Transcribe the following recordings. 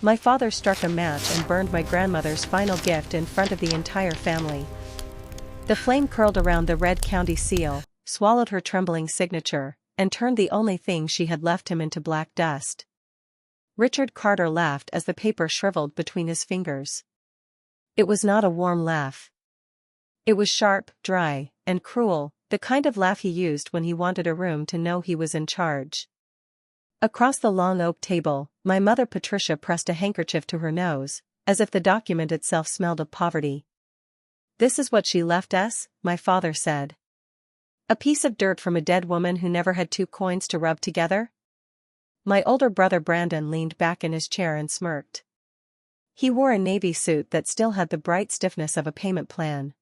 My father struck a match and burned my grandmother's final gift in front of the entire family. The flame curled around the red county seal, swallowed her trembling signature, and turned the only thing she had left him into black dust. Richard Carter laughed as the paper shriveled between his fingers. It was not a warm laugh. It was sharp, dry, and cruel, the kind of laugh he used when he wanted a room to know he was in charge. Across the long oak table, my mother Patricia pressed a handkerchief to her nose, as if the document itself smelled of poverty. "This is what she left us," my father said. "A piece of dirt from a dead woman who never had 2 coins to rub together?" My older brother Brandon leaned back in his chair and smirked. He wore a navy suit that still had the bright stiffness of a payment plan.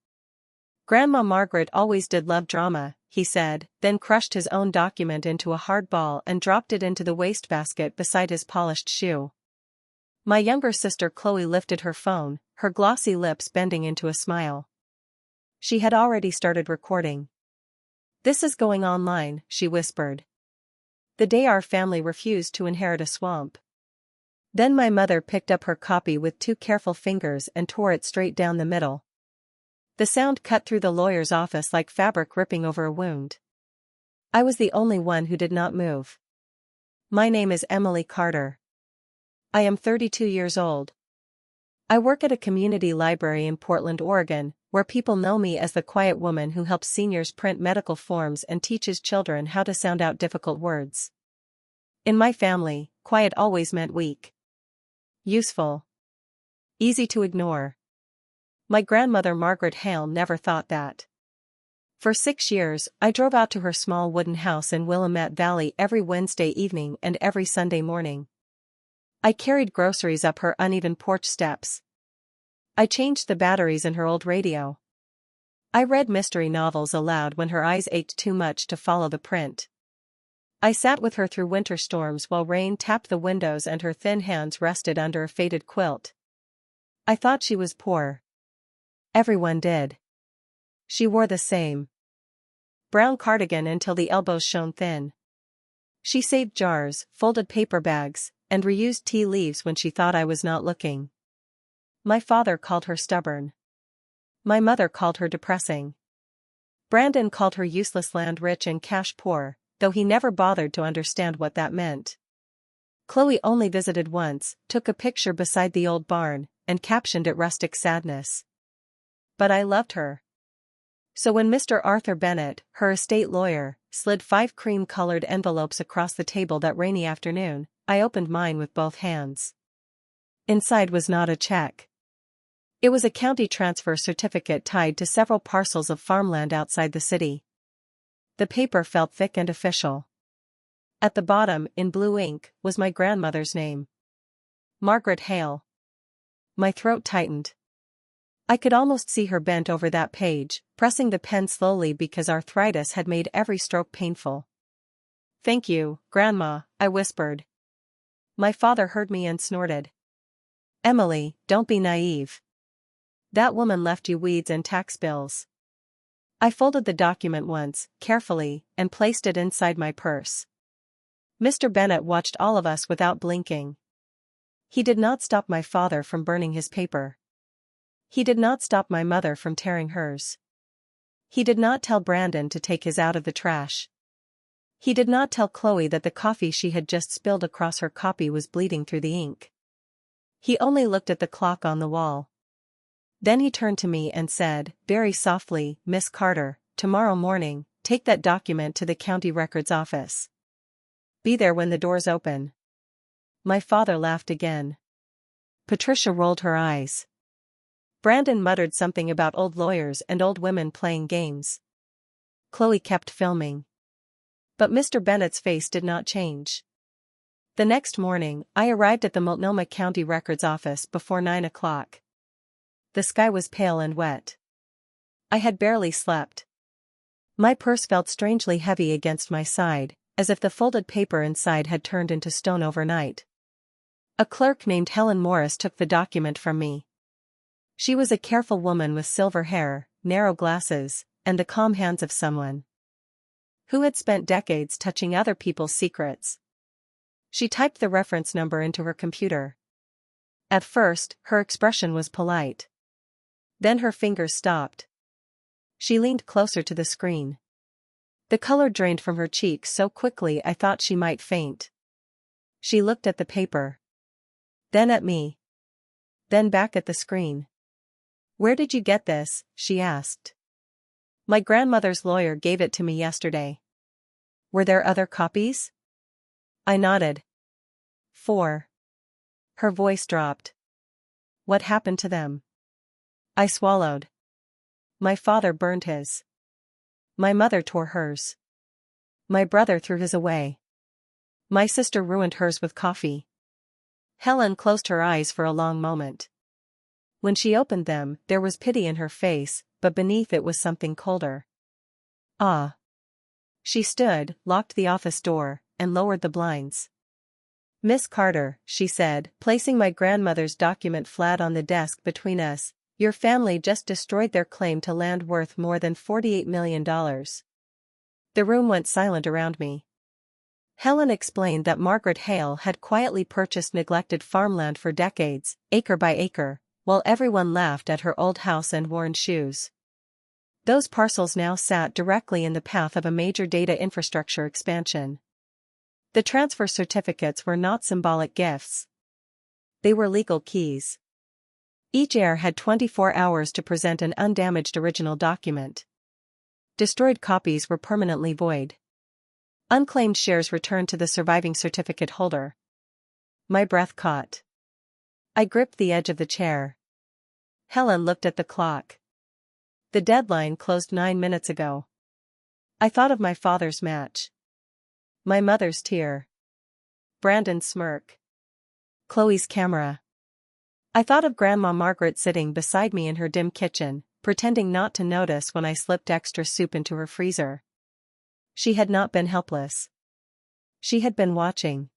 "Grandma Margaret always did love drama," he said, then crushed his own document into a hard ball and dropped it into the wastebasket beside his polished shoe. My younger sister Chloe lifted her phone, her glossy lips bending into a smile. She had already started recording. "This is going online," she whispered. "The day our family refused to inherit a swamp." Then my mother picked up her copy with 2 careful fingers and tore it straight down the middle. The sound cut through the lawyer's office like fabric ripping over a wound. I was the only one who did not move. "My name is Emily Carter. I am 32 years old. I work at a community library in Portland, Oregon, where people know me as the quiet woman who helps seniors print medical forms and teaches children how to sound out difficult words. In my family, quiet always meant weak. Useful. Easy to ignore. My grandmother Margaret Hale never thought that. For 6 years, I drove out to her small wooden house in Willamette Valley every Wednesday evening and every Sunday morning. I carried groceries up her uneven porch steps. I changed the batteries in her old radio. I read mystery novels aloud when her eyes ached too much to follow the print. I sat with her through winter storms while rain tapped the windows and her thin hands rested under a faded quilt. I thought she was poor. Everyone did. She wore the same brown cardigan until the elbows shone thin. She saved jars, folded paper bags, and reused tea leaves when she thought I was not looking. My father called her stubborn. My mother called her depressing. Brandon called her useless land rich and cash poor, though he never bothered to understand what that meant. Chloe only visited once, took a picture beside the old barn, and captioned it rustic sadness. But I loved her. So when Mr. Arthur Bennett, her estate lawyer, slid 5 cream-colored envelopes across the table that rainy afternoon, I opened mine with both hands. Inside was not a check. It was a county transfer certificate tied to several parcels of farmland outside the city. The paper felt thick and official. At the bottom, in blue ink, was my grandmother's name. Margaret Hale. My throat tightened. I could almost see her bent over that page, pressing the pen slowly because arthritis had made every stroke painful. "Thank you, Grandma," I whispered. My father heard me and snorted. "Emily, don't be naive. That woman left you weeds and tax bills." I folded the document once, carefully, and placed it inside my purse. Mr. Bennett watched all of us without blinking. He did not stop my father from burning his paper. He did not stop my mother from tearing hers. He did not tell Brandon to take his out of the trash. He did not tell Chloe that the coffee she had just spilled across her copy was bleeding through the ink. He only looked at the clock on the wall. Then he turned to me and said, very softly, "Miss Carter, tomorrow morning, take that document to the county records office. Be there when the doors open." My father laughed again. Patricia rolled her eyes. Brandon muttered something about old lawyers and old women playing games. Chloe kept filming. But Mr. Bennett's face did not change. The next morning, I arrived at the Multnomah County Records office before 9 o'clock. The sky was pale and wet. I had barely slept. My purse felt strangely heavy against my side, as if the folded paper inside had turned into stone overnight. A clerk named Helen Morris took the document from me. She was a careful woman with silver hair, narrow glasses, and the calm hands of someone who had spent decades touching other people's secrets. She typed the reference number into her computer. At first, her expression was polite. Then her fingers stopped. She leaned closer to the screen. The color drained from her cheeks so quickly I thought she might faint. She looked at the paper. Then at me. Then back at the screen. "Where did you get this?" she asked. "My grandmother's lawyer gave it to me yesterday." "Were there other copies?" I nodded. 4. Her voice dropped. "What happened to them?" I swallowed. "My father burned his. My mother tore hers. My brother threw his away. My sister ruined hers with coffee." Helen closed her eyes for a long moment. When she opened them, there was pity in her face, but beneath it was something colder. "Ah." She stood, locked the office door, and lowered the blinds. "Miss Carter," she said, placing my grandmother's document flat on the desk between us, "your family just destroyed their claim to land worth more than $48 million. The room went silent around me. Helen explained that Margaret Hale had quietly purchased neglected farmland for decades, acre by acre, while everyone laughed at her old house and worn shoes. Those parcels now sat directly in the path of a major data infrastructure expansion. The transfer certificates were not symbolic gifts. They were legal keys. Each heir had 24 hours to present an undamaged original document. Destroyed copies were permanently void. Unclaimed shares returned to the surviving certificate holder. My breath caught. I gripped the edge of the chair. Helen looked at the clock. The deadline closed 9 minutes ago. I thought of my father's match. My mother's tear. Brandon's smirk. Chloe's camera. I thought of Grandma Margaret sitting beside me in her dim kitchen, pretending not to notice when I slipped extra soup into her freezer. She had not been helpless. She had been watching.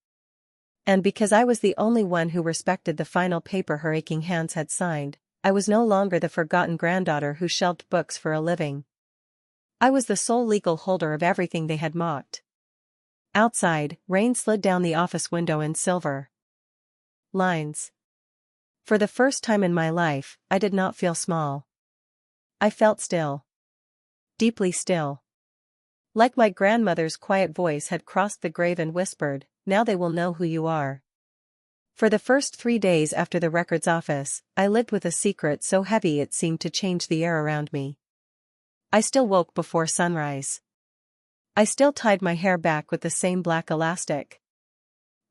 And because I was the only one who respected the final paper her aching hands had signed, I was no longer the forgotten granddaughter who shelved books for a living. I was the sole legal holder of everything they had mocked. Outside, rain slid down the office window in silver lines. For the first time in my life, I did not feel small. I felt still. Deeply still. Like my grandmother's quiet voice had crossed the grave and whispered, "Now they will know who you are." For the first 3 days after the records office, I lived with a secret so heavy it seemed to change the air around me. I still woke before sunrise. I still tied my hair back with the same black elastic.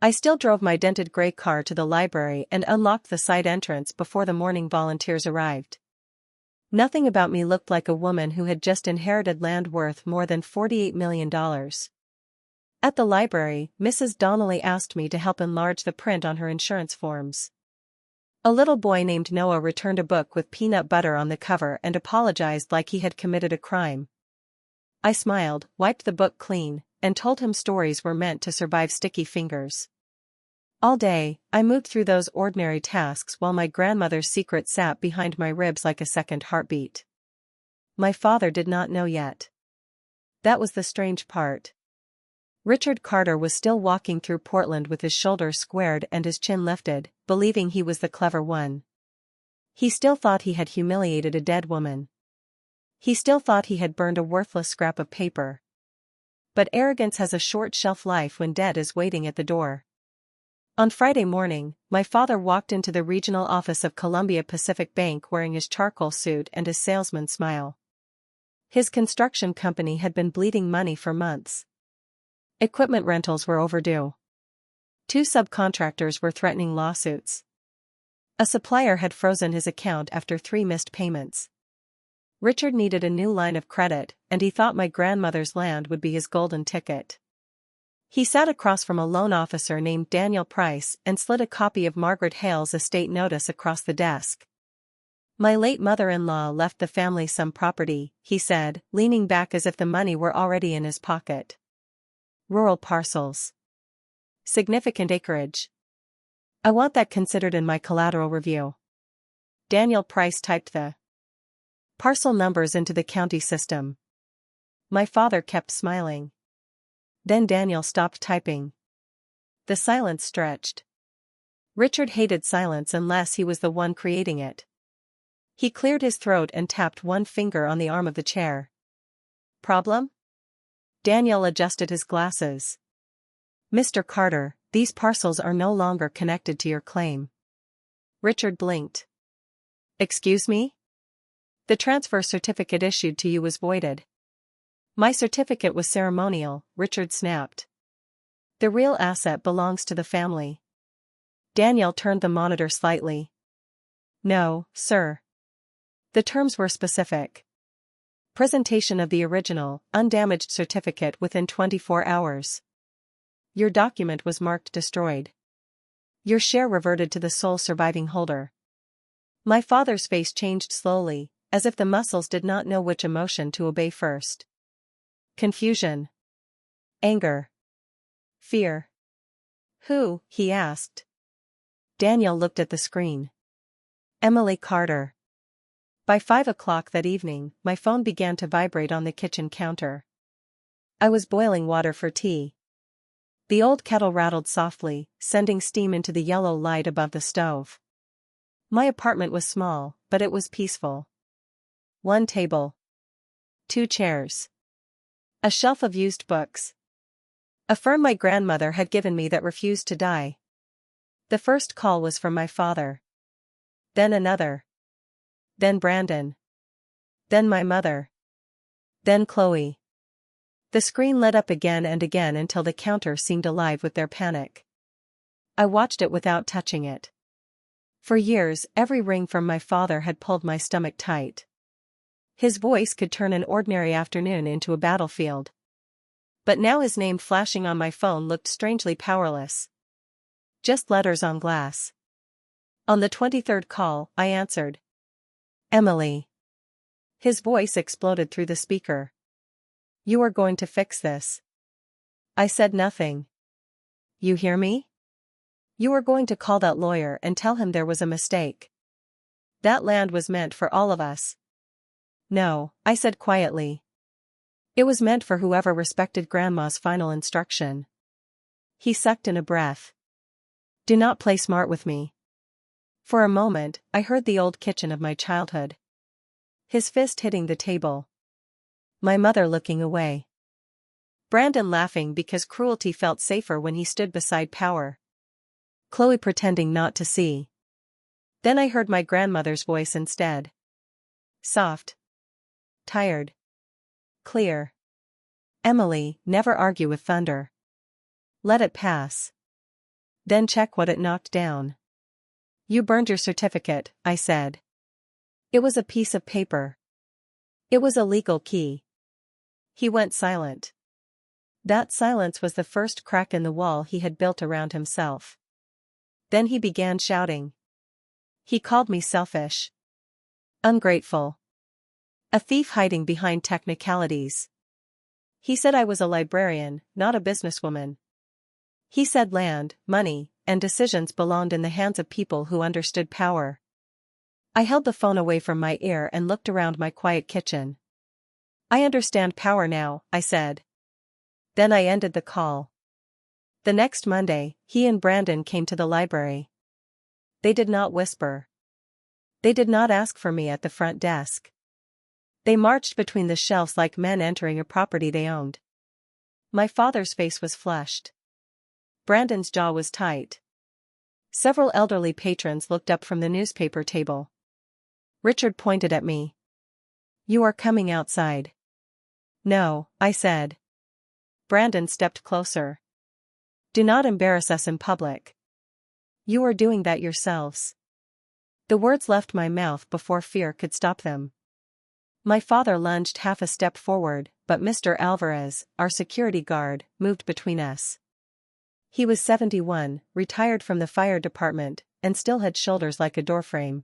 I still drove my dented gray car to the library and unlocked the side entrance before the morning volunteers arrived. Nothing about me looked like a woman who had just inherited land worth more than $48 million. At the library, Mrs. Donnelly asked me to help enlarge the print on her insurance forms. A little boy named Noah returned a book with peanut butter on the cover and apologized like he had committed a crime. I smiled, wiped the book clean, and told him stories were meant to survive sticky fingers. All day, I moved through those ordinary tasks while my grandmother's secret sat behind my ribs like a second heartbeat. My father did not know yet. That was the strange part. Richard Carter was still walking through Portland with his shoulders squared and his chin lifted, believing he was the clever one. He still thought he had humiliated a dead woman. He still thought he had burned a worthless scrap of paper. But arrogance has a short shelf life when debt is waiting at the door. On Friday morning, my father walked into the regional office of Columbia Pacific Bank wearing his charcoal suit and his salesman smile. His construction company had been bleeding money for months. Equipment rentals were overdue. 2 subcontractors were threatening lawsuits. A supplier had frozen his account after 3 missed payments. Richard needed a new line of credit, and he thought my grandmother's land would be his golden ticket. He sat across from a loan officer named Daniel Price and slid a copy of Margaret Hale's estate notice across the desk. "My late mother-in-law left the family some property," he said, leaning back as if the money were already in his pocket. "Rural parcels. Significant acreage. I want that considered in my collateral review." Daniel Price typed the parcel numbers into the county system. My father kept smiling. Then Daniel stopped typing. The silence stretched. Richard hated silence unless he was the one creating it. He cleared his throat and tapped one finger on the arm of the chair. Problem? Daniel adjusted his glasses. Mr. Carter, these parcels are no longer connected to your claim. Richard blinked. Excuse me? The transfer certificate issued to you was voided. My certificate was ceremonial, Richard snapped. The real asset belongs to the family. Daniel turned the monitor slightly. No, sir. The terms were specific. Presentation of the original, undamaged certificate within 24 hours. Your document was marked destroyed. Your share reverted to the sole surviving holder. My father's face changed slowly, as if the muscles did not know which emotion to obey first. Confusion. Anger. Fear. Who? He asked. Daniel looked at the screen. Emily Carter. By 5 o'clock that evening, my phone began to vibrate on the kitchen counter. I was boiling water for tea. The old kettle rattled softly, sending steam into the yellow light above the stove. My apartment was small, but it was peaceful. 1 table. 2 chairs. A shelf of used books. A firm my grandmother had given me that refused to die. The first call was from my father. Then another. Then Brandon. Then my mother. Then Chloe. The screen lit up again and again until the counter seemed alive with their panic. I watched it without touching it. For years, every ring from my father had pulled my stomach tight. His voice could turn an ordinary afternoon into a battlefield. But now his name flashing on my phone looked strangely powerless. Just letters on glass. On the 23rd call, I answered. Emily. His voice exploded through the speaker. You are going to fix this. I said nothing. You hear me? You are going to call that lawyer and tell him there was a mistake. That land was meant for all of us. No, I said quietly. It was meant for whoever respected Grandma's final instruction. He sucked in a breath. Do not play smart with me. For a moment, I heard the old kitchen of my childhood. His fist hitting the table. My mother looking away. Brandon laughing because cruelty felt safer when he stood beside power. Chloe pretending not to see. Then I heard my grandmother's voice instead. Soft. Tired. Clear. Emily, never argue with thunder. Let it pass. Then check what it knocked down. You burned your certificate, I said. It was a piece of paper. It was a legal key. He went silent. That silence was the first crack in the wall he had built around himself. Then he began shouting. He called me selfish. Ungrateful. A thief hiding behind technicalities. He said I was a librarian, not a businesswoman. He said land, money, and decisions belonged in the hands of people who understood power. I held the phone away from my ear and looked around my quiet kitchen. I understand power now, I said. Then I ended the call. The next Monday, he and Brandon came to the library. They did not whisper. They did not ask for me at the front desk. They marched between the shelves like men entering a property they owned. My father's face was flushed. Brandon's jaw was tight. Several elderly patrons looked up from the newspaper table. Richard pointed at me. You are coming outside. No, I said. Brandon stepped closer. Do not embarrass us in public. You are doing that yourselves. The words left my mouth before fear could stop them. My father lunged half a step forward, but Mr. Alvarez, our security guard, moved between us. He was 71, retired from the fire department, and still had shoulders like a doorframe.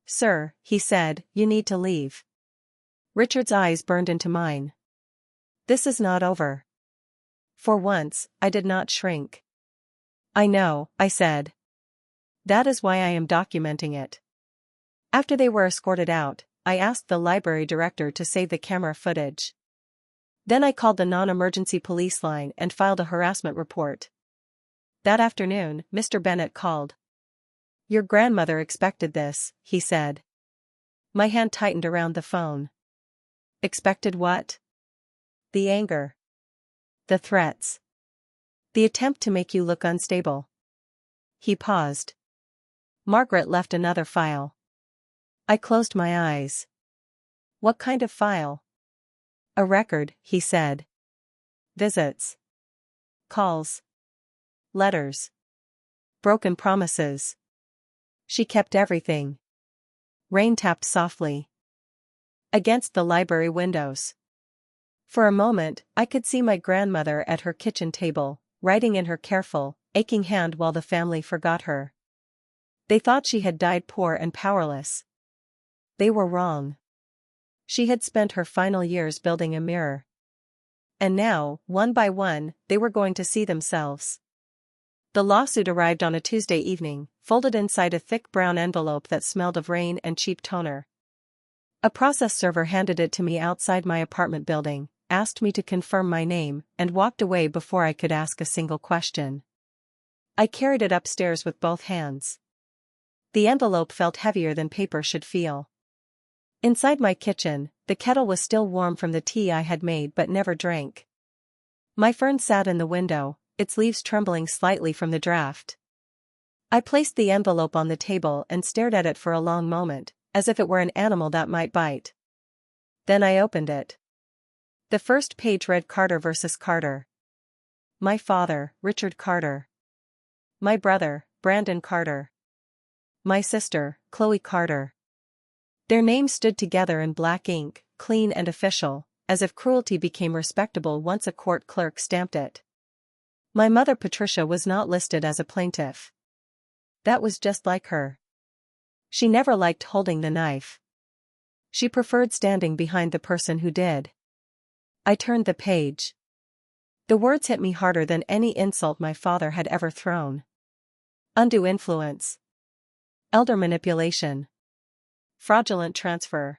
Sir, he said, you need to leave. Richard's eyes burned into mine. This is not over. For once, I did not shrink. I know, I said. That is why I am documenting it. After they were escorted out, I asked the library director to save the camera footage. Then I called the non-emergency police line and filed a harassment report. That afternoon, Mr. Bennet called. "Your grandmother expected this," he said. My hand tightened around the phone. Expected what? The anger. The threats. The attempt to make you look unstable. He paused. Margaret left another file. I closed my eyes. What kind of file? A record, he said. Visits. Calls. Letters. Broken promises. She kept everything. Rain tapped softly against the library windows. For a moment, I could see my grandmother at her kitchen table, writing in her careful, aching hand while the family forgot her. They thought she had died poor and powerless. They were wrong. She had spent her final years building a mirror. And now, one by one, they were going to see themselves. The lawsuit arrived on a Tuesday evening, folded inside a thick brown envelope that smelled of rain and cheap toner. A process server handed it to me outside my apartment building, asked me to confirm my name, and walked away before I could ask a single question. I carried it upstairs with both hands. The envelope felt heavier than paper should feel. Inside my kitchen, the kettle was still warm from the tea I had made but never drank. My fern sat in the window, its leaves trembling slightly from the draft. I placed the envelope on the table and stared at it for a long moment, as if it were an animal that might bite. Then I opened it. The first page read Carter versus Carter. My father, Richard Carter. My brother, Brandon Carter. My sister, Chloe Carter. Their names stood together in black ink, clean and official, as if cruelty became respectable once a court clerk stamped it. My mother Patricia was not listed as a plaintiff. That was just like her. She never liked holding the knife. She preferred standing behind the person who did. I turned the page. The words hit me harder than any insult my father had ever thrown. Undue influence. Elder manipulation. Fraudulent transfer.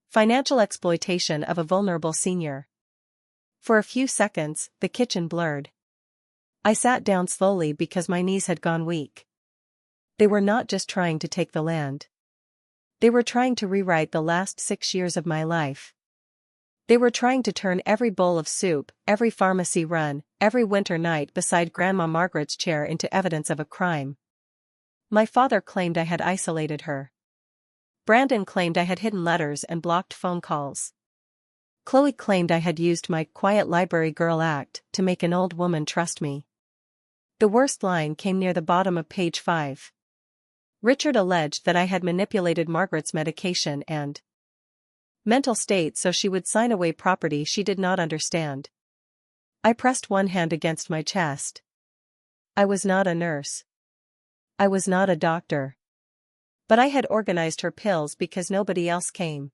Financial exploitation of a vulnerable senior. For a few seconds, the kitchen blurred. I sat down slowly because my knees had gone weak. They were not just trying to take the land. They were trying to rewrite the last 6 years of my life. They were trying to turn every bowl of soup, every pharmacy run, every winter night beside Grandma Margaret's chair into evidence of a crime. My father claimed I had isolated her. Brandon claimed I had hidden letters and blocked phone calls. Chloe claimed I had used my quiet library girl act to make an old woman trust me. The worst line came near the bottom of page 5. Richard alleged that I had manipulated Margaret's medication and mental state so she would sign away property she did not understand. I pressed one hand against my chest. I was not a nurse. I was not a doctor. But I had organized her pills because nobody else came.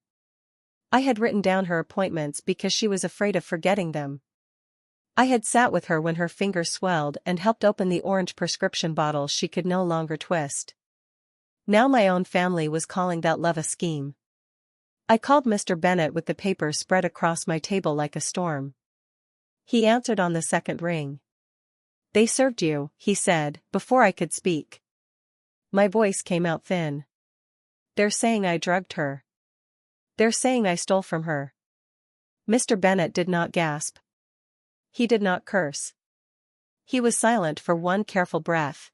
I had written down her appointments because she was afraid of forgetting them. I had sat with her when her fingers swelled and helped open the orange prescription bottles she could no longer twist. Now my own family was calling that love a scheme. I called Mr. Bennet with the papers spread across my table like a storm. He answered on the second ring. "They served you," he said, before I could speak. My voice came out thin. "They're saying I drugged her. They're saying I stole from her." Mr. Bennet did not gasp. He did not curse. He was silent for one careful breath.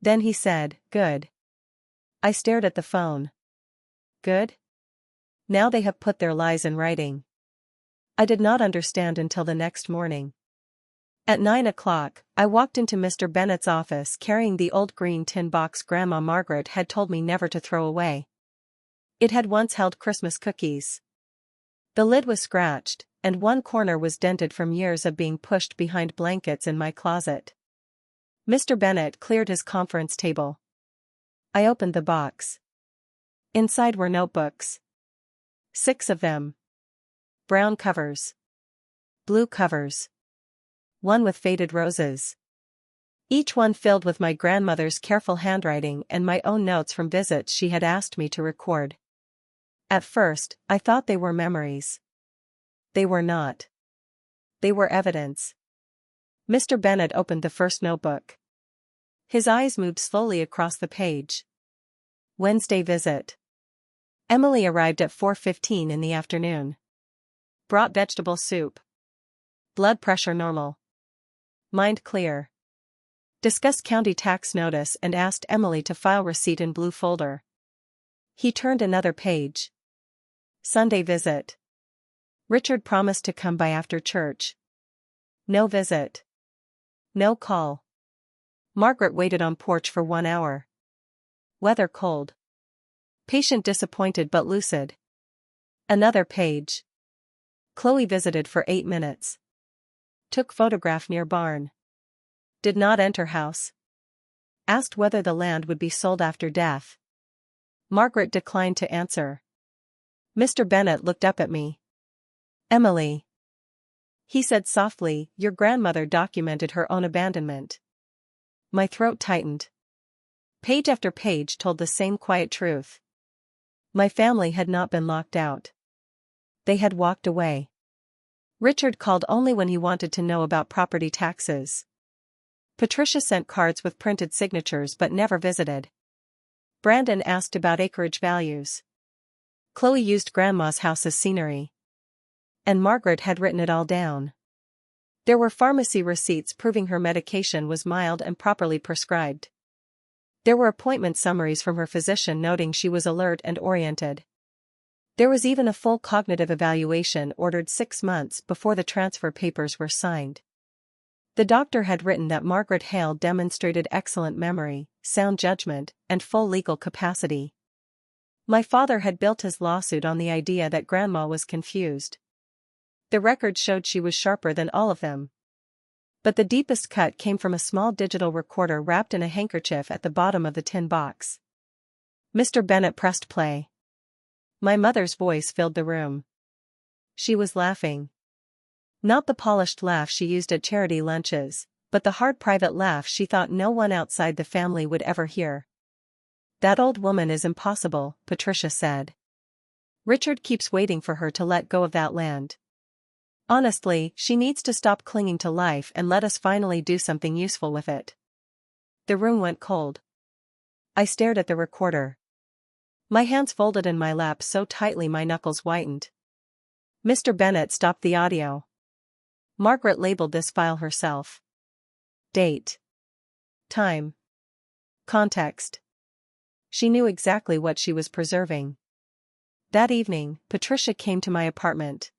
Then he said, "Good." I stared at the phone. Good? Now they have put their lies in writing. I did not understand until the next morning. At 9 o'clock, I walked into Mr. Bennet's office carrying the old green tin box Grandma Margaret had told me never to throw away. It had once held Christmas cookies. The lid was scratched, and one corner was dented from years of being pushed behind blankets in my closet. Mr. Bennet cleared his conference table. I opened the box. Inside were notebooks. 6 of them. Brown covers. Blue covers. One with faded roses. Each one filled with my grandmother's careful handwriting and my own notes from visits she had asked me to record. At first, I thought they were memories. They were not. They were evidence. Mr. Bennet opened the first notebook. His eyes moved slowly across the page. Wednesday visit. Emily arrived at 4:15 in the afternoon. Brought vegetable soup. Blood pressure normal. Mind clear. Discussed county tax notice and asked Emily to file receipt in blue folder. He turned another page. Sunday visit. Richard promised to come by after church. No visit. No call. Margaret waited on porch for 1 hour. Weather cold. Patient disappointed but lucid. Another page. Chloe visited for 8 minutes. Took photograph near barn. Did not enter house. Asked whether the land would be sold after death. Margaret declined to answer. Mr. Bennet looked up at me. Emily. He said softly, your grandmother documented her own abandonment. My throat tightened. Page after page told the same quiet truth. My family had not been locked out. They had walked away. Richard called only when he wanted to know about property taxes. Patricia sent cards with printed signatures but never visited. Brandon asked about acreage values. Chloe used Grandma's house as scenery. And Margaret had written it all down. There were pharmacy receipts proving her medication was mild and properly prescribed. There were appointment summaries from her physician noting she was alert and oriented. There was even a full cognitive evaluation ordered 6 months before the transfer papers were signed. The doctor had written that Margaret Hale demonstrated excellent memory, sound judgment, and full legal capacity. My father had built his lawsuit on the idea that Grandma was confused. The record showed she was sharper than all of them. But the deepest cut came from a small digital recorder wrapped in a handkerchief at the bottom of the tin box. Mr. Bennet pressed play. My mother's voice filled the room. She was laughing. Not the polished laugh she used at charity lunches, but the hard private laugh she thought no one outside the family would ever hear. That old woman is impossible, Patricia said. Richard keeps waiting for her to let go of that land. Honestly, she needs to stop clinging to life and let us finally do something useful with it. The room went cold. I stared at the recorder. My hands folded in my lap so tightly my knuckles whitened. Mr. Bennet stopped the audio. Margaret labeled this file herself. Date. Time. Context. She knew exactly what she was preserving. That evening, Patricia came to my apartment.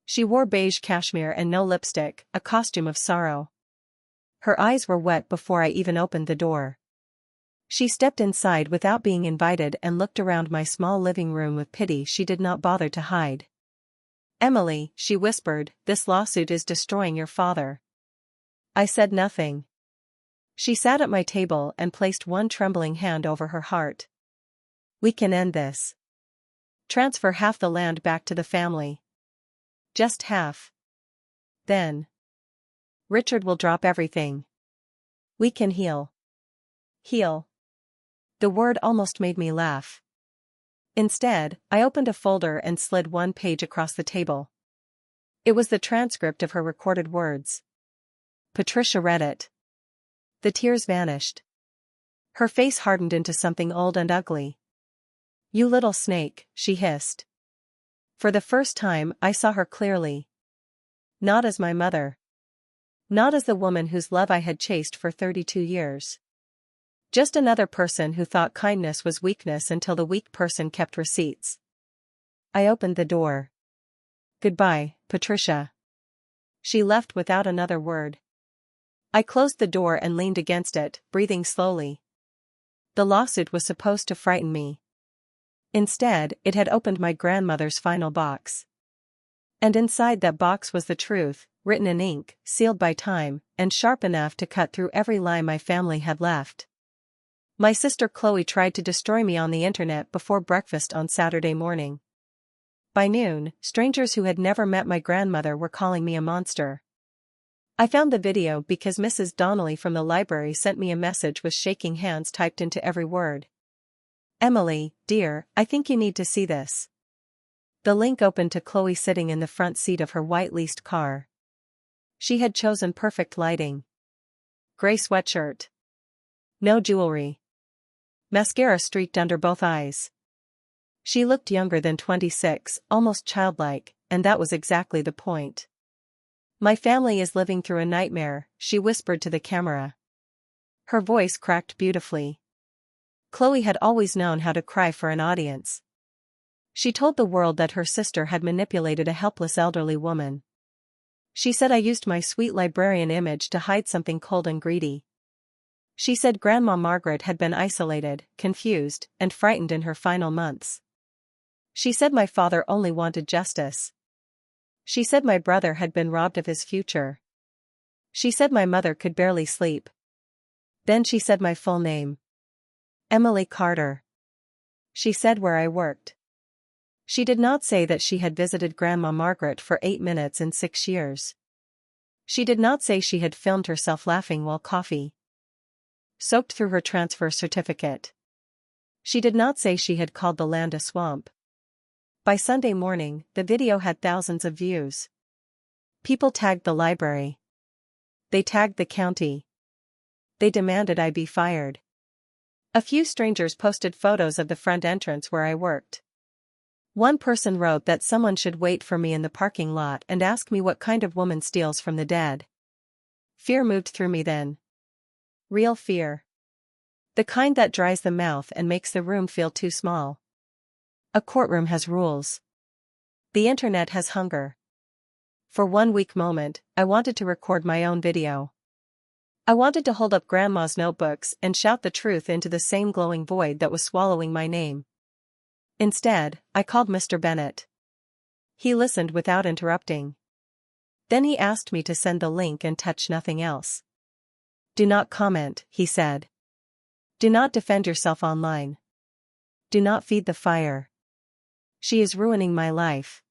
She wore beige cashmere and no lipstick, a costume of sorrow. Her eyes were wet before I even opened the door. She stepped inside without being invited and looked around my small living room with pity she did not bother to hide. Emily, she whispered, this lawsuit is destroying your father. I said nothing. She sat at my table and placed one trembling hand over her heart. We can end this. Transfer half the land back to the family. Just half. Then Richard will drop everything. We can heal. Heal. The word almost made me laugh. Instead, I opened a folder and slid one page across the table. It was the transcript of her recorded words. Patricia read it. The tears vanished. Her face hardened into something old and ugly. You little snake, she hissed. For the first time, I saw her clearly. Not as my mother. Not as the woman whose love I had chased for 32 years. Just another person who thought kindness was weakness until the weak person kept receipts. I opened the door. Goodbye, Patricia. She left without another word. I closed the door and leaned against it, breathing slowly. The lawsuit was supposed to frighten me. Instead, it had opened my grandmother's final box. And inside that box was the truth, written in ink, sealed by time, and sharp enough to cut through every lie my family had left. My sister Chloe tried to destroy me on the internet before breakfast on Saturday morning. By noon, strangers who had never met my grandmother were calling me a monster. I found the video because Mrs. Donnelly from the library sent me a message with shaking hands typed into every word. Emily, dear, I think you need to see this. The link opened to Chloe sitting in the front seat of her white leased car. She had chosen perfect lighting. Gray sweatshirt. No jewelry. Mascara streaked under both eyes. She looked younger than 26, almost childlike, and that was exactly the point. My family is living through a nightmare, she whispered to the camera. Her voice cracked beautifully. Chloe had always known how to cry for an audience. She told the world that her sister had manipulated a helpless elderly woman. She said I used my sweet librarian image to hide something cold and greedy. She said Grandma Margaret had been isolated, confused, and frightened in her final months. She said my father only wanted justice. She said my brother had been robbed of his future. She said my mother could barely sleep. Then she said my full name. Emily Carter. She said where I worked. She did not say that she had visited Grandma Margaret for 8 minutes in 6 years. She did not say she had filmed herself laughing while coffee soaked through her transfer certificate. She did not say she had called the land a swamp. By Sunday morning, the video had thousands of views. People tagged the library. They tagged the county. They demanded I be fired. A few strangers posted photos of the front entrance where I worked. One person wrote that someone should wait for me in the parking lot and ask me what kind of woman steals from the dead. Fear moved through me then. Real fear. The kind that dries the mouth and makes the room feel too small. A courtroom has rules. The internet has hunger. For one weak moment, I wanted to record my own video. I wanted to hold up Grandma's notebooks and shout the truth into the same glowing void that was swallowing my name. Instead, I called Mr. Bennett. He listened without interrupting. Then he asked me to send the link and touch nothing else. Do not comment, he said. Do not defend yourself online. Do not feed the fire. She is ruining my life.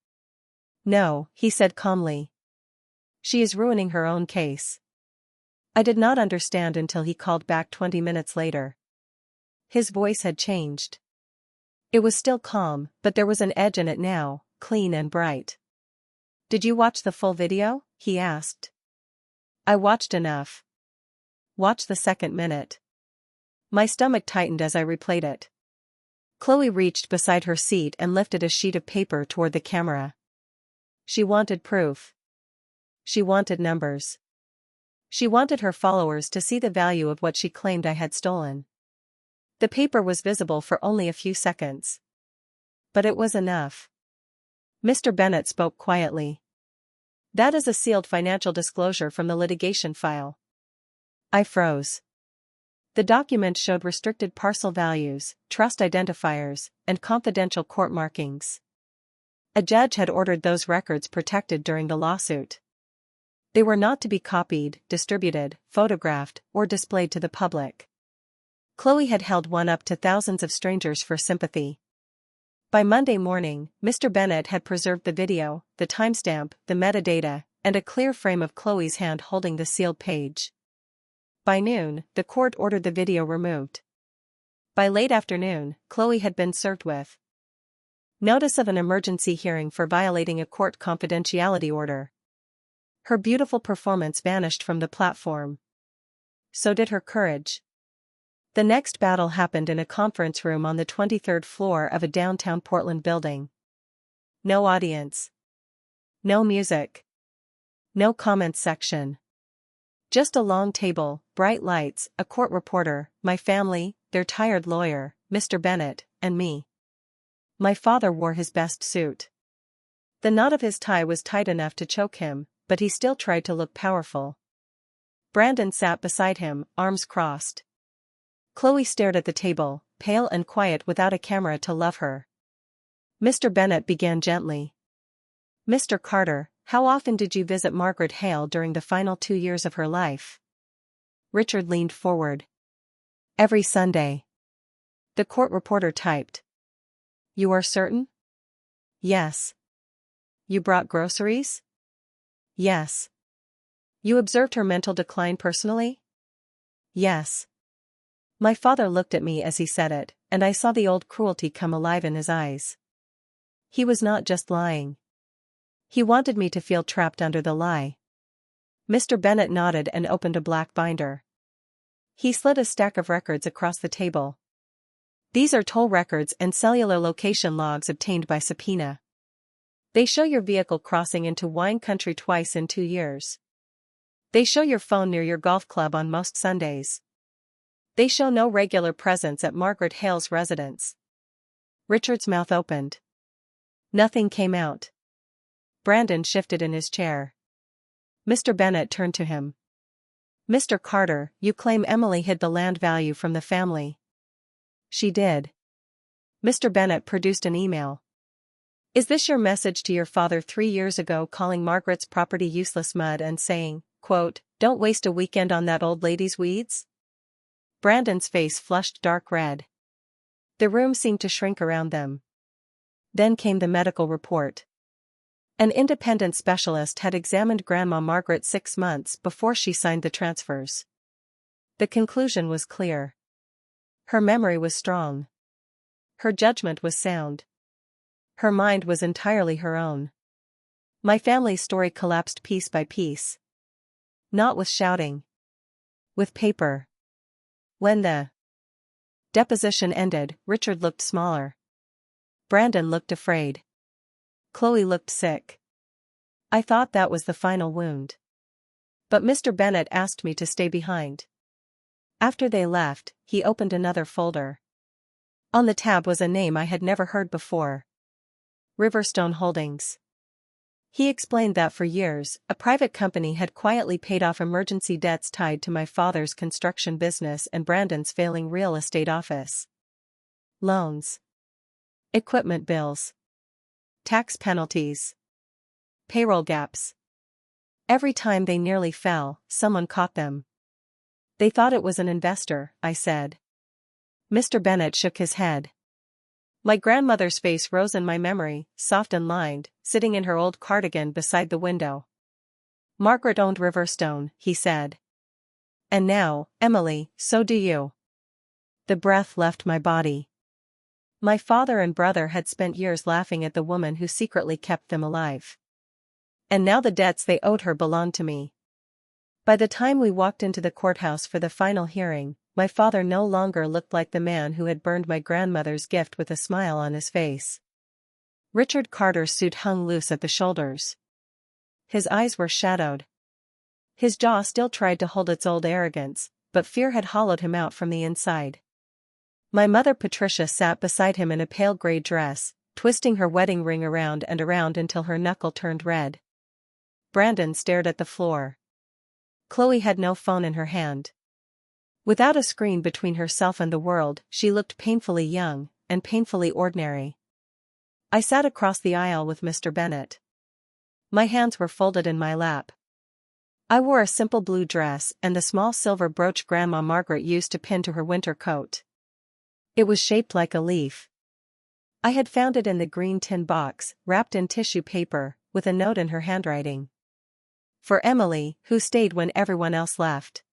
No, he said calmly. She is ruining her own case. I did not understand until he called back 20 minutes later. His voice had changed. It was still calm, but there was an edge in it now, clean and bright. Did you watch the full video? He asked. I watched enough. Watch the second minute. My stomach tightened as I replayed it. Chloe reached beside her seat and lifted a sheet of paper toward the camera. She wanted proof. She wanted numbers. She wanted her followers to see the value of what she claimed I had stolen. The paper was visible for only a few seconds. But it was enough. Mr. Bennett spoke quietly. That is a sealed financial disclosure from the litigation file. I froze. The document showed restricted parcel values, trust identifiers, and confidential court markings. A judge had ordered those records protected during the lawsuit. They were not to be copied, distributed, photographed, or displayed to the public. Chloe had held one up to thousands of strangers for sympathy. By Monday morning, Mr. Bennett had preserved the video, the timestamp, the metadata, and a clear frame of Chloe's hand holding the sealed page. By noon, the court ordered the video removed. By late afternoon, Chloe had been served with notice of an emergency hearing for violating a court confidentiality order. Her beautiful performance vanished from the platform. So did her courage. The next battle happened in a conference room on the 23rd floor of a downtown Portland building. No audience. No music. No comments section. Just a long table, bright lights, a court reporter, my family, their tired lawyer, Mr. Bennett, and me. My father wore his best suit. The knot of his tie was tight enough to choke him, but he still tried to look powerful. Brandon sat beside him, arms crossed. Chloe stared at the table, pale and quiet without a camera to love her. Mr. Bennett began gently. Mr. Carter, how often did you visit Margaret Hale during the final 2 years of her life? Richard leaned forward. Every Sunday. The court reporter typed. You are certain? Yes. You brought groceries? Yes. You observed her mental decline personally? Yes. My father looked at me as he said it, and I saw the old cruelty come alive in his eyes. He was not just lying. He wanted me to feel trapped under the lie. Mr. Bennet nodded and opened a black binder. He slid a stack of records across the table. These are toll records and cellular location logs obtained by subpoena. They show your vehicle crossing into wine country twice in 2 years. They show your phone near your golf club on most Sundays. They show no regular presence at Margaret Hale's residence. Richard's mouth opened. Nothing came out. Brandon shifted in his chair. Mr. Bennet turned to him. Mr. Carter, you claim Emily hid the land value from the family. She did. Mr. Bennet produced an email. Is this your message to your father 3 years ago, calling Margaret's property useless mud and saying, quote, "Don't waste a weekend on that old lady's weeds"? Brandon's face flushed dark red. The room seemed to shrink around them. Then came the medical report. An independent specialist had examined Grandma Margaret 6 months before she signed the transfers. The conclusion was clear. Her memory was strong. Her judgment was sound. Her mind was entirely her own. My family's story collapsed piece by piece. Not with shouting. With paper. When the deposition ended, Richard looked smaller. Brandon looked afraid. Chloe looked sick. I thought that was the final wound. But Mr. Bennet asked me to stay behind. After they left, he opened another folder. On the tab was a name I had never heard before. Riverstone Holdings. He explained that for years, a private company had quietly paid off emergency debts tied to my father's construction business and Brandon's failing real estate office. Loans. Equipment bills. Tax penalties. Payroll gaps. Every time they nearly fell, someone caught them. They thought it was an investor, I said. Mr. Bennet shook his head. My grandmother's face rose in my memory, soft and lined, sitting in her old cardigan beside the window. Margaret owned Riverstone, he said. And now, Emily, so do you. The breath left my body. My father and brother had spent years laughing at the woman who secretly kept them alive. And now the debts they owed her belonged to me. By the time we walked into the courthouse for the final hearing, my father no longer looked like the man who had burned my grandmother's gift with a smile on his face. Richard Carter's suit hung loose at the shoulders. His eyes were shadowed. His jaw still tried to hold its old arrogance, but fear had hollowed him out from the inside. My mother Patricia sat beside him in a pale gray dress, twisting her wedding ring around and around until her knuckle turned red. Brandon stared at the floor. Chloe had no phone in her hand. Without a screen between herself and the world, she looked painfully young, and painfully ordinary. I sat across the aisle with Mr. Bennet. My hands were folded in my lap. I wore a simple blue dress and the small silver brooch Grandma Margaret used to pin to her winter coat. It was shaped like a leaf. I had found it in the green tin box, wrapped in tissue paper, with a note in her handwriting. For Emily, who stayed when everyone else left.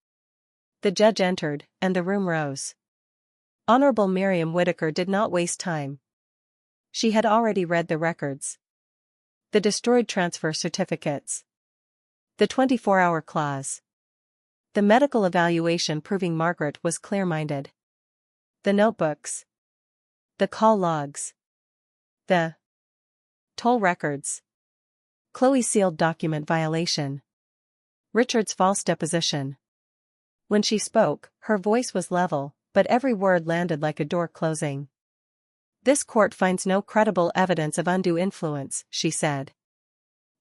The judge entered, and the room rose. Honorable Miriam Whittaker did not waste time. She had already read the records. The destroyed transfer certificates. The 24-hour clause. The medical evaluation proving Margaret was clear-minded. The notebooks. The call logs. The toll records. Chloe's sealed document violation. Richard's false deposition. When she spoke, her voice was level, but every word landed like a door closing. This court finds no credible evidence of undue influence, she said.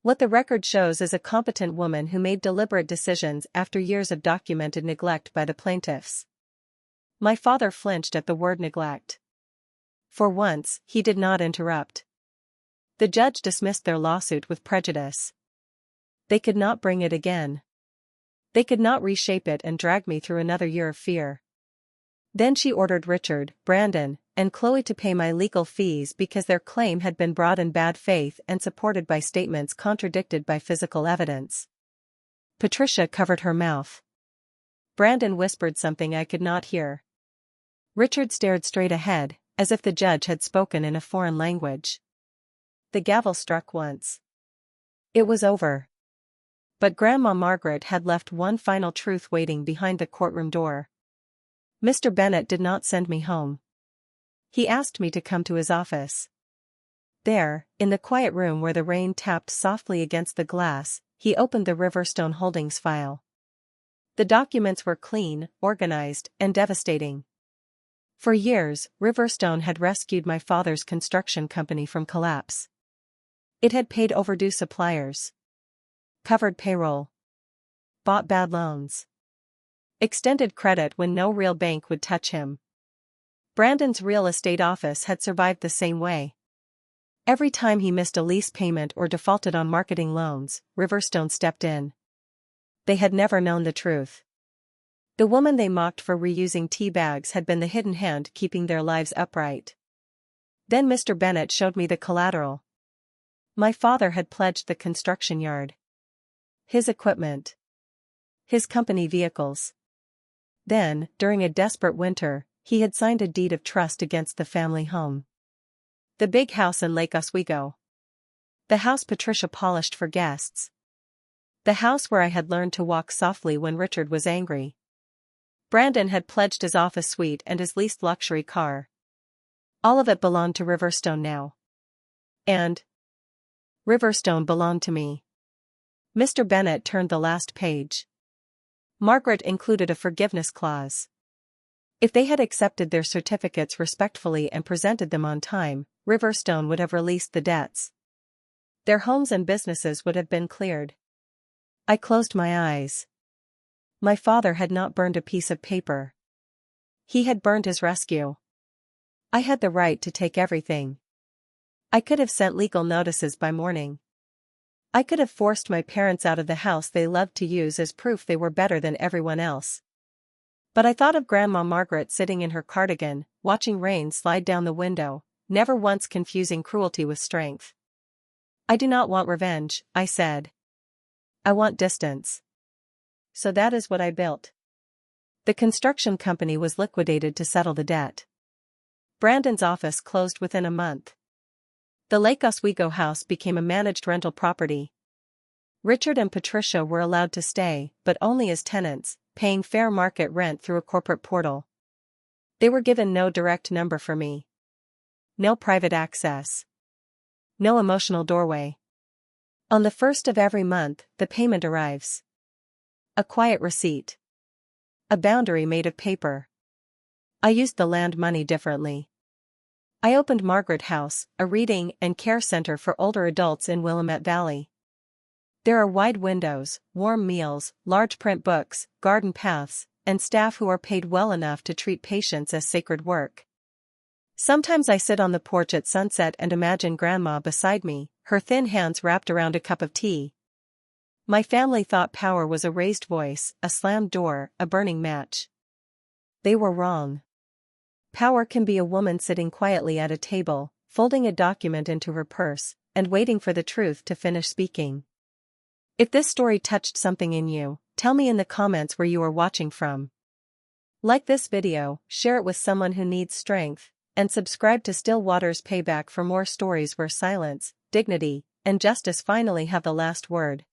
What the record shows is a competent woman who made deliberate decisions after years of documented neglect by the plaintiffs. My father flinched at the word neglect. For once, he did not interrupt. The judge dismissed their lawsuit with prejudice. They could not bring it again. They could not reshape it and drag me through another year of fear. Then she ordered Richard, Brandon, and Chloe to pay my legal fees because their claim had been brought in bad faith and supported by statements contradicted by physical evidence. Patricia covered her mouth. Brandon whispered something I could not hear. Richard stared straight ahead, as if the judge had spoken in a foreign language. The gavel struck once. It was over. But Grandma Margaret had left one final truth waiting behind the courtroom door. Mr. Bennet did not send me home. He asked me to come to his office. There, in the quiet room where the rain tapped softly against the glass, he opened the Riverstone Holdings file. The documents were clean, organized, and devastating. For years, Riverstone had rescued my father's construction company from collapse. It had paid overdue suppliers, covered payroll, bought bad loans, extended credit when no real bank would touch him. Brandon's real estate office had survived the same way. Every time he missed a lease payment or defaulted on marketing loans, Riverstone stepped in. They had never known the truth. The woman they mocked for reusing tea bags had been the hidden hand keeping their lives upright. Then Mr. Bennet showed me the collateral. My father had pledged the construction yard, his equipment, his company vehicles. Then, during a desperate winter, he had signed a deed of trust against the family home. The big house in Lake Oswego. The house Patricia polished for guests. The house where I had learned to walk softly when Richard was angry. Brandon had pledged his office suite and his leased luxury car. All of it belonged to Riverstone now. And Riverstone belonged to me. Mr. Bennet turned the last page. Margaret included a forgiveness clause. If they had accepted their certificates respectfully and presented them on time, Riverstone would have released the debts. Their homes and businesses would have been cleared. I closed my eyes. My father had not burned a piece of paper. He had burned his rescue. I had the right to take everything. I could have sent legal notices by morning. I could have forced my parents out of the house they loved to use as proof they were better than everyone else. But I thought of Grandma Margaret sitting in her cardigan, watching rain slide down the window, never once confusing cruelty with strength. I do not want revenge, I said. I want distance. So that is what I built. The construction company was liquidated to settle the debt. Brandon's office closed within a month. The Lake Oswego house became a managed rental property. Richard and Patricia were allowed to stay, but only as tenants, paying fair market rent through a corporate portal. They were given no direct number for me. No private access. No emotional doorway. On the first of every month, the payment arrives. A quiet receipt. A boundary made of paper. I used the land money differently. I opened Margaret House, a reading and care center for older adults in Willamette Valley. There are wide windows, warm meals, large print books, garden paths, and staff who are paid well enough to treat patients as sacred work. Sometimes I sit on the porch at sunset and imagine Grandma beside me, her thin hands wrapped around a cup of tea. My family thought power was a raised voice, a slammed door, a burning match. They were wrong. Power can be a woman sitting quietly at a table, folding a document into her purse, and waiting for the truth to finish speaking. If this story touched something in you, tell me in the comments where you are watching from. Like this video, share it with someone who needs strength, and subscribe to Still Waters Payback for more stories where silence, dignity, and justice finally have the last word.